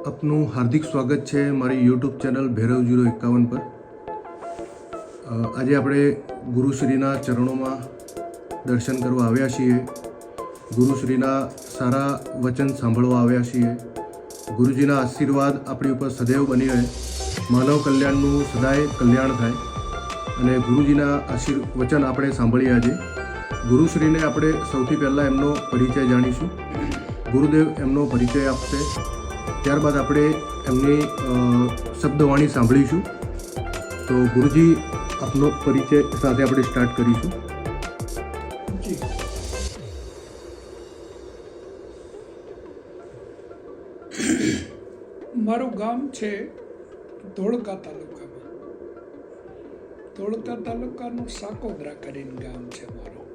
આપનું હાર્દિક સ્વાગત છે મારી યુટ્યુબ ચેનલ ભૈરવ 051 પર. આજે આપણે ગુરુશ્રીના ચરણોમાં દર્શન કરવા આવ્યા છીએ. ગુરુશ્રીના સારા વચન સાંભળવા આવ્યા છીએ. ગુરુજીના આશીર્વાદ આપણી ઉપર સદૈવ બની રહે, માનવ કલ્યાણનું સદાય કલ્યાણ થાય. અને ગુરુજીના વચન આપણે સાંભળીએ. આજે ગુરુશ્રીને આપણે સૌથી પહેલાં એમનો પરિચય જાણીશું. ગુરુદેવ એમનો પરિચય આપશે, ત્યારબાદ આપણે એમની શબ્દવાણી સાંભળીશું. તો ગુરુજી, આપનો પરિચય સાથે આપણે સ્ટાર્ટ કરીશું. મારું ગામ છે ધોળકા તાલુકામાં. ધોળકા તાલુકાનું સાકોદરા કરીને ગામ છે મારું.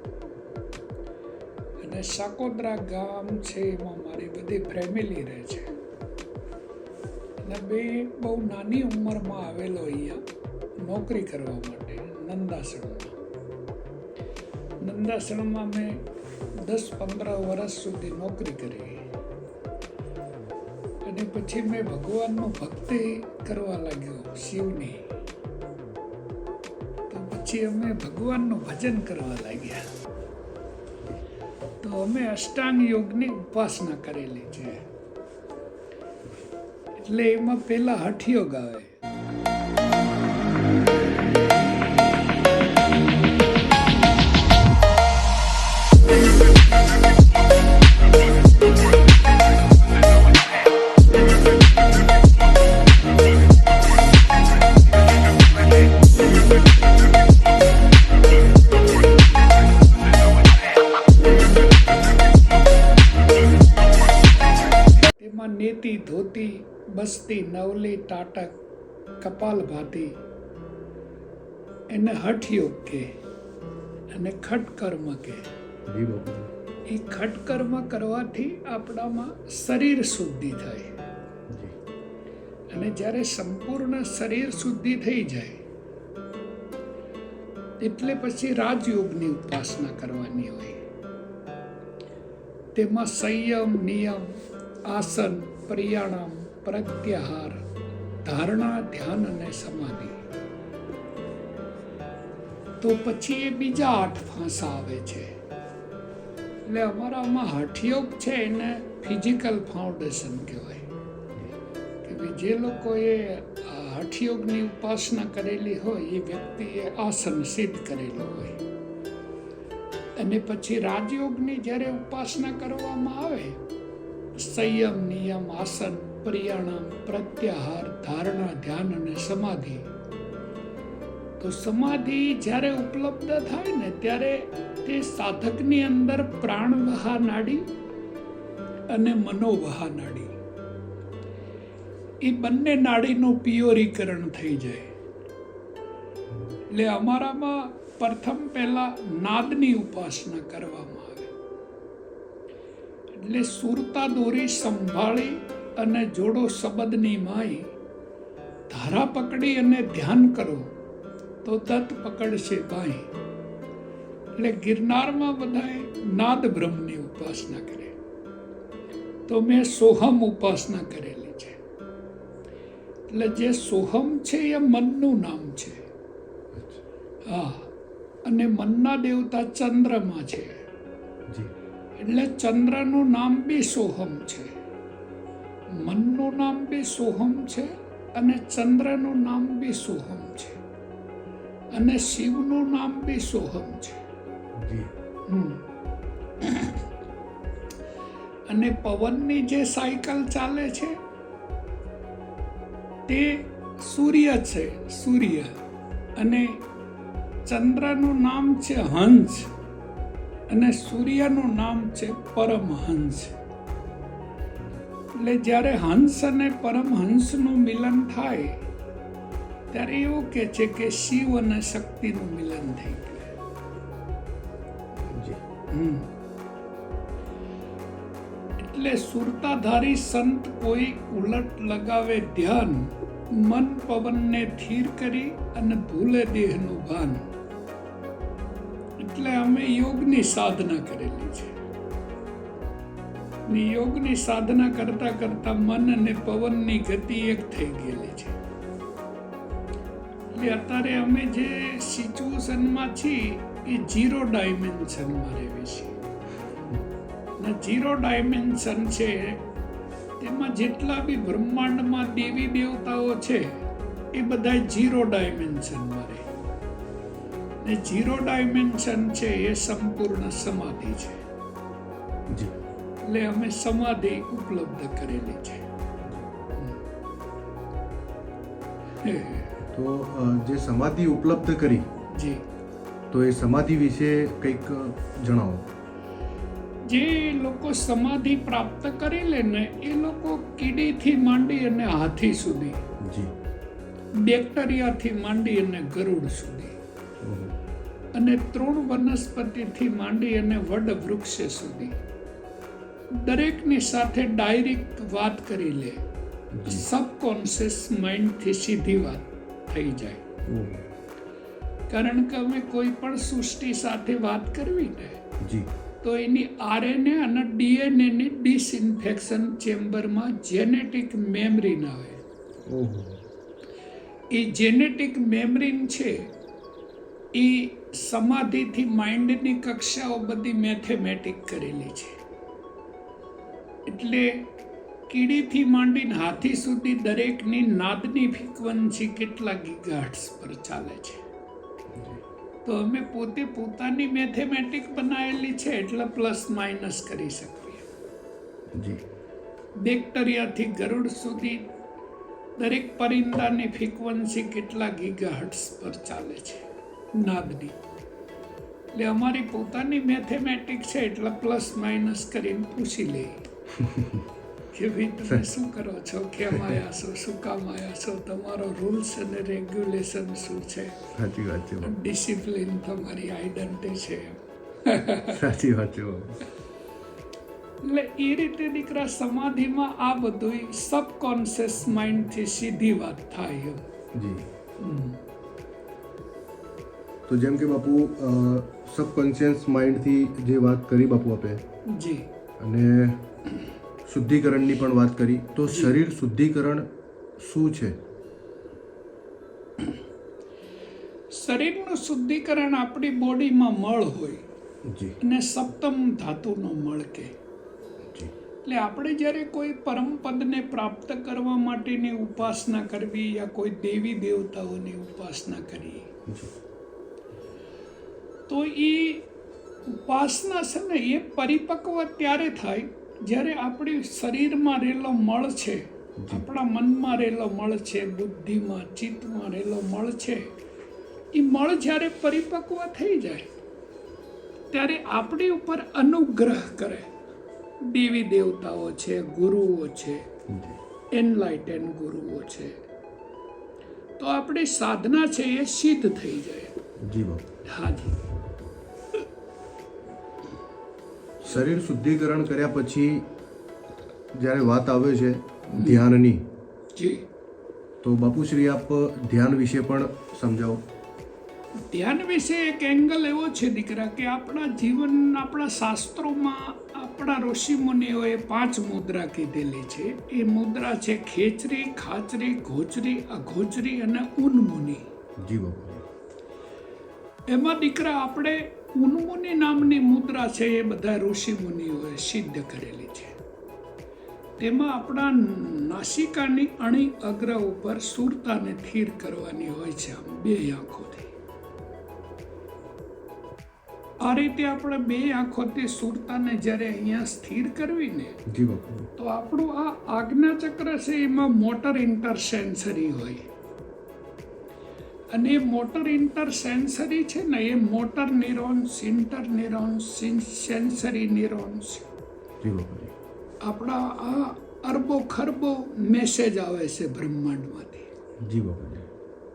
અને સાકોદરા ગામ છે એમાં મારી બધી ફેમિલી રહે છે. અને બહુ નાની ઉંમરમાં આવેલો અહીંયા નોકરી કરવા માટે નંદાસણમાં. નંદાસણમાં મેં 10-15 વર્ષ સુધી નોકરી કરી. અને પછી મેં ભગવાનનું ભક્તિ કરવા લાગ્યો, શિવની. તો પછી અમે ભગવાનનું ભજન કરવા લાગ્યા. તો અમે અષ્ટાંગ યોગની ઉપાસના કરેલી છે. એટલે એમાં પહેલા હઠ યોગ આવે. નેતિ, ધોતી, બસ્તી, નવલી, ટાટક, કપાલભાતી, એને હઠ યોગ કે. અને ખટકર્મ કે. એ ખટકર્મ કરવાથી આપણામાં શરીર શુદ્ધિ થાય. અને જ્યારે સંપૂર્ણ શરીર શુદ્ધિ થઈ જાય એટલે પછી રાજયોગની ઉપાસના કરવાની હોય. તેમાં સંયમ, નિયમ, આસન, પ્રાણાયામ, પ્રત્યાહાર, ધારણા, ધ્યાન અને સમાધિ. તો પછી એ બીજા 8 ફાંસા આવે છે. એટલે અમારામાં હઠયોગ છે એને ફિઝિકલ ફાઉન્ડેશન કહેવાય. કે ભાઈ જે લોકોએ હઠયોગની ઉપાસના કરેલી હોય એ વ્યક્તિએ આસન સિદ્ધ કરેલું હોય. અને પછી રાજયોગની જ્યારે ઉપાસના કરવામાં આવે, સંયમ, નિયમ, આસન, પ્રાણાયામ, પ્રત્યાહાર, ધારણા, ધ્યાન અને સમાધિ. તો સમાધિ જ્યારે ઉપલબ્ધ થાય ને ત્યારે તે સાધકની અંદર પ્રાણવહા નાડી અને મનોવહા નાડી, એ બંને નાડીનું પ્યોરીકરણ થઈ જાય. એટલે અમારામાં પ્રથમ પહેલા નાદની ઉપાસના કરવામાં આવે. એટલે સુરતા દોરી સંભાળી અને જોડો શબ્દની માઈ, ધારા પકડી અને ધ્યાન કરો તો તત પકડશે બાઈ. એટલે ગિરનારમાં બધાએ નાદ બ્રહ્મની ઉપાસના કરે. તો મેં સોહમ ઉપાસના કરેલી છે. એટલે જે સોહમ છે એ મનનું નામ છે. હા, અને મનના દેવતા ચંદ્રમાં છે. એટલે ચંદ્રનું નામ બી સોહમ છે, મનનું નામ બી સોહમ છે, અને ચંદ્રનું નામ બી સોહમ છે, અને શિવનું નામ બી સોહમ છે. અને પવનની જે સાયકલ ચાલે છે તે સૂર્ય છે, સૂર્ય. અને ચંદ્રનું નામ છે હંસ, અને સૂર્યનું નામ છે પરમહંસ. એટલે જ્યારે હંસ અને પરમહંસનું મિલન થાય ત્યારે એવું કે છે કે શિવ અને શક્તિનું મિલન થઈ ગયું. એટલે સુરતાધારી સંત કોઈ ઉલટ લગાવે ધ્યાન, મન પવનને થીર કરી અને ભૂલે દેહનું ભાન. એટલે અમે યોગની સાધના કરેલી છે. ને યોગની સાધના કરતા કરતા મન અને પવનની ગતિ એક થઈ ગયેલી છે. એટલે અત્યારે અમે જે સિચ્યુએશનમાં છીએ એ 0 ડાયમેન્શનમાં રહેવી છે. ને 0 ડાયમેન્શન છે તેમાં જેટલા બી બ્રહ્માંડમાં દેવી દેવતાઓ છે એ બધા 0 ડાયમેન્શનમાં રહે. ને 0 ડાયમેન્શન છે એ સંપૂર્ણ સમાધિ છે. જી એટલે અમે સમાધિ ઉપલબ્ધ કરેલી છે. તો જે સમાધિ ઉપલબ્ધ કરી, જી, તો એ સમાધિ વિશે કંઈક જણાવો. જે લોકો સમાધિ પ્રાપ્ત કરી લે ને એ લોકો કીડીથી માંડી અને હાથી સુધી, જી, બેક્ટેરિયાથી માંડી અને ગરુડ સુધી, અને તૃણ વનસ્પતિથી માંડી અને વડ વૃક્ષ સુધી દરેકની સાથે ડાયરેક્ટ વાત કરી લે. સબકોન્શિયસ માઇન્ડથી સીધી વાત થઈ જાય. કારણ કે અમે કોઈ પણ સૃષ્ટિ સાથે વાત કરવી ને જી, તો એની આરએનએ અને ડીએનએની ડિસઇન્ફેક્શન ચેમ્બરમાં જેનેટિક મેમરી ના હોય. એ જેનેટિક મેમરી છે એ સમાધિથી માઇન્ડની કક્ષાઓ બધી મેથેમેટિક કરેલી છે. એટલે કીડીથી માંડીને હાથી સુધી દરેકની નાદની ફ્રીક્વન્સી કેટલા ગીગાહર્ટ્ઝ પર ચાલે છે. તો અમે પોતે પોતાની મેથેમેટિક બનાવેલી છે એટલે પ્લસ માઇનસ કરી શકીએ. જી, બેક્ટેરિયાથી ગરુડ સુધી દરેક પરિંદાની ફ્રીક્વન્સી કેટલા ગીગાહર્ટ્ઝ પર ચાલે છે નાદની. એટલે અમારી પોતાની મેથેમેટિક છે એટલે પ્લસ માઇનસ કરીને પૂછી લઈએ કે ભાઈ તમે શું કરો છો, કેમ આવ્યા છો, શું કામ આવ્યા છો, તમારો રૂલ્સ અને રેગ્યુલેશન શું છે, સાચી વાત છે, ડિસિપ્લિન તમારી આઈડેન્ટિટી છે. સાચી વાત છે. એટલે એ રીતે દીકરા સમાધિમાં આ બધું સબકોન્શિયસ માઇન્ડથી સીધી વાત થાય. જી, તો જેમ કે બાપુ સબકોન્શિયસ માઇન્ડથી જે વાત કરી બાપુ આપે, જી, અને શુદ્ધિકરણની પણ વાત કરી, તો શરીર શુદ્ધિકરણ શું છે? શરીરનું શુદ્ધિકરણ આપણી બોડીમાં મળ હોય જી, અને સપ્તમ ધાતુનો મળ કે. જી, એટલે આપણે જ્યારે કોઈ પરમ પદને પ્રાપ્ત કરવા માટેની ઉપાસના કરવી યા કોઈ દેવી દેવતાઓની ઉપાસના કરીએ તો એ ઉપાસના છે ને એ પરિપક્વ ત્યારે થાય જ્યારે આપણી શરીરમાં રહેલો મળ છે, આપણા મનમાં રહેલો મળ છે, બુદ્ધિમાં ચિત્તમાં રહેલો મળ છે, એ મળ જ્યારે પરિપક્વ થઈ જાય ત્યારે આપણી ઉપર અનુગ્રહ કરે. દેવી દેવતાઓ છે, ગુરુઓ છે, એનલાઇટેન ગુરુઓ છે, તો આપણી સાધના છે એ સિદ્ધ થઈ જાય. જી બાપુ. હાજી. શરીર શુદ્ધિકરણ કર્યા પછી જ્યારે વાત આવે છે ધ્યાનની, જી, તો બાપુશ્રી આપ ધ્યાન વિશે પણ સમજાવો. ધ્યાન વિશે એક એંગલ એવો છે દીકરા કે આપણા જીવન, આપણા શાસ્ત્રોમાં આપણા ઋષિ મુનિઓએ 5 મુદ્રા કીધેલી છે. એ મુદ્રા છે ખેચરી, ખાચરી, ઘોચરી, અઘોચરી અને ઉન્મુનિ. જી બાપુ. એમાં દીકરા આપણે ઉન્મુનિ નામની મુદ્રા છે એ બધા ઋષિ મુનિઓએ સિદ્ધ કરેલી છે. તેમાં આપણા નાસિકાની અણી અગ્ર ઉપર સુરતાને સ્થિર કરવાની હોય છે, આમ 2 આંખોથી. આ રીતે આપણે 2 આંખોથી સુરતાને જ્યારે અહીંયા સ્થિર કરવી ને જી બાપુ. તો આપણું આ આજ્ઞા ચક્ર છે એમાં મોટર ઇન્ટરસેન્સરી હોય. અને એ મોટર ઇન્ટરસેન્સરી છે ને એ motor neurons, interneurons, sensory neurons, જી બાપુ. આપણા આ અરબો ખરબો મેસેજ આવે છે બ્રહ્માંડમાંથી. જી બાપુ.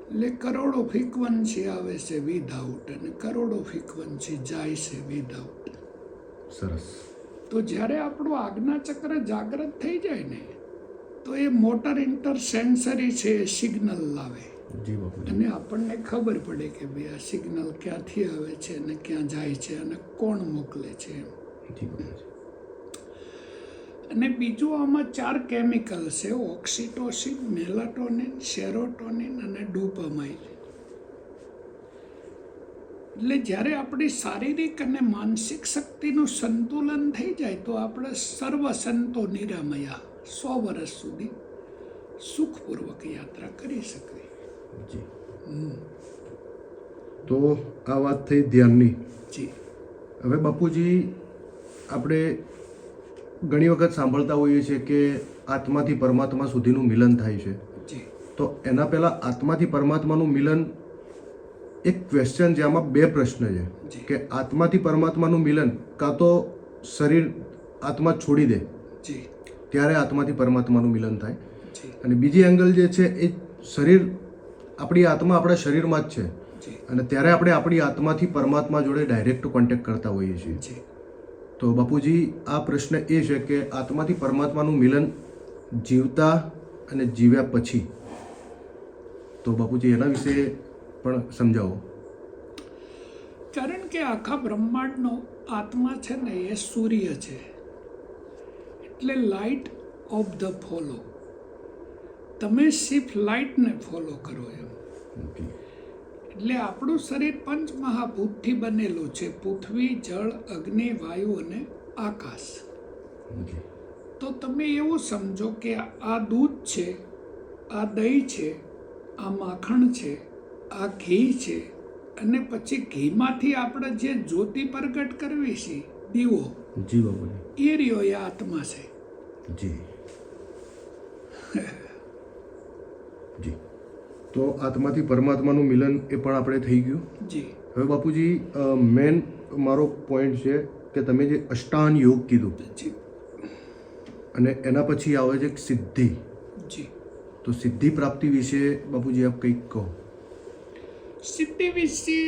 એટલે કરોડો ફ્રીક્વન્સી આવે છે વિધાઉટ અને કરોડો ફ્રીક્વન્સી જાય છે વિધાઉટ. સરસ. તો જ્યારે આપણું આજ્ઞા ચક્ર જાગૃત થઈ જાય ને તો એ મોટર ઇન્ટરસેન્સરી છે એ સિગ્નલ લાવે. જી બાપુ. અને આપણને ખબર પડે કે ભાઈ આ સિગ્નલ ક્યાંથી આવે છે અને ક્યાં જાય છે અને કોણ મોકલે છે. જી બાપુ. અને બીજું આમાં 4 કેમિકલ છે: ઓક્સિટોસિન, મેલાટોનિન, સેરોટોનિન અને ડોપામાઇન. એટલે જ્યારે આપણી શારીરિક અને માનસિક શક્તિનું સંતુલન થઈ જાય તો આપણે સર્વ સંતો નિરામયા 100 વર્ષ સુધી સુખપૂર્વક યાત્રા કરી શકીએ. જી. તો આ વાત થઈ ધ્યાનની. જી. હવે બાપુજી, આપણે ઘણી વખત સાંભળતા હોઈએ છીએ કે આત્માથી પરમાત્મા સુધીનું મિલન થાય છે. જી. તો એના પહેલાં આત્માથી પરમાત્માનું મિલન, એક ક્વેશ્ચન છે, આમાં 2 પ્રશ્ન છે જી. કે આત્માથી પરમાત્માનું મિલન કાં તો શરીર આત્મા છોડી દે જી. ત્યારે આત્માથી પરમાત્માનું મિલન થાય, જી. અને બીજી એંગલ જે છે એ શરીર, આપણી આત્મા આપણા શરીરમાં જ છે, જી. અને ત્યારે આપણે આપણી આત્માથી પરમાત્મા જોડે ડાયરેક્ટ કોન્ટેક્ટ કરતા હોઈએ છીએ. જી. તો બાપુજી, આ પ્રશ્ન એ છે કે આત્માથી પરમાત્માનું મિલન જીવતા અને જીવ્યા પછી, તો બાપુજી એના વિશે પણ સમજાવો. કારણ કે આખા બ્રહ્માંડનો આત્મા છે ને એ સૂર્ય છે, એટલે લાઇટ ઓફ ધ ફોલો. તમે સિર્ફ લાઇટને ફોલો કરો એમ. એટલે આપણું શરીર પંચ મહાભૂતથી બનેલું છે: પૃથ્વી, જળ, અગ્નિ, વાયુ અને આકાશ. તો તમે એવું સમજો કે આ દૂધ છે, આ દહીં છે, આ માખણ છે, આ ઘી છે, અને પછી ઘીમાંથી આપણે જે જ્યોતિ પ્રગટ કરવી છે, દીવો, જી બાપુજી. એ રહ્યો એ આત્મા છે. જી. જી. તો આત્માથી પરમાત્માનું મિલન એ પણ આપણે થઈ ગયું. જી. હવે બાપુજી, મેન મારો પોઈન્ટ છે કે તમે જે અષ્ટાંગ યોગ કીધું, જી. અને એના પછી આવે છે સિદ્ધિ. જી. તો સિદ્ધિ પ્રાપ્તિ વિશે બાપુજી આપ કંઈક કહો. સિદ્ધિ વિશે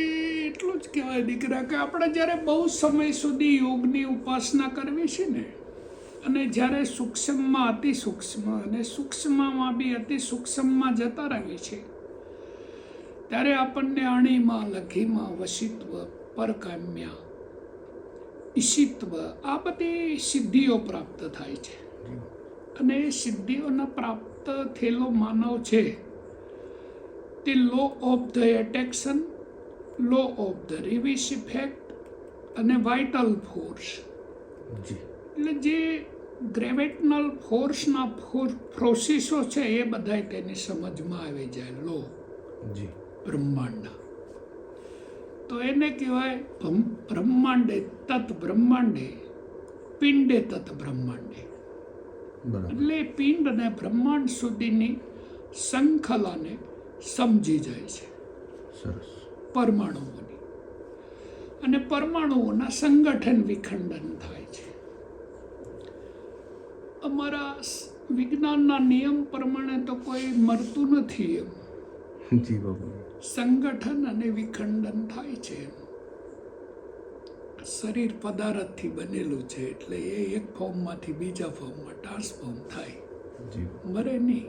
એટલું જ કહેવાય દીકરા કે આપણે જ્યારે બહુ સમય સુધી યોગની ઉપાસના કરવી છે ને, અને જ્યારે સૂક્ષ્મમાં અતિ સૂક્ષ્મ અને સૂક્ષ્મમાં બી અતિ સૂક્ષ્મમાં જતા રહીએ છીએ, ત્યારે આપણને અણીમાં, લઘીમાં, વશિત્વ, પરકામ્યા, ઈશિત્વ, આ બધી સિદ્ધિઓ પ્રાપ્ત થાય છે. અને એ સિદ્ધિઓના પ્રાપ્ત થયેલો માનવ છે તે law of the attraction, law of the reverse effect અને વાઇટલ ફોર્સ, એટલે જે ગ્રેવિટનલ ફોર્સના પ્રોસેસો છે એ બધાય તેની સમજમાં આવી જાય. લો બ્રહ્માંડના, તો એને કહેવાય બ્રહ્માંડે તત બ્રહ્માંડે, પિંડે તત બ્રહ્માંડે. એટલે પિંડ અને બ્રહ્માંડ સુધીની શૃંખલાને સમજી જાય છે. સરસ. પરમાણુઓની, અને પરમાણુઓના સંગઠન વિખંડન થાય છે. અમારા વિજ્ઞાનના નિયમ પ્રમાણે તો કોઈ મરતું નથી એમ. જી બાબુ. સંગઠન અને વિખંડન થાય છે. શરીર પદાર્થથી બનેલું છે, એટલે એ એક ફોર્મમાંથી બીજા ફોર્મમાં ટ્રાન્સફોર્મ થાય, મરે નહીં.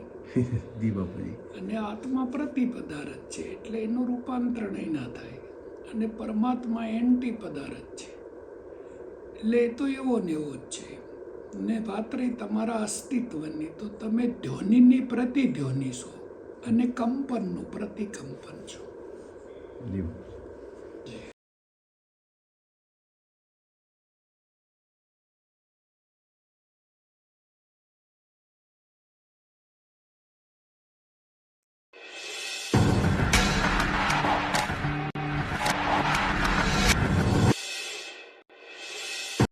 જી બાપુજી. અને આત્મા પ્રતિ પદાર્થ છે, એટલે એનું રૂપાંતરણ ના થાય. અને પરમાત્મા એન્ટી પદાર્થ છે, એટલે એ તો એવો ને એવો જ છે. ને ભાતરી તમારા અસ્તિત્વની, તો તમે ધ્વનિની પ્રતિધ્વનિ છો અને કંપનનું પ્રતિકંપન છો. જી.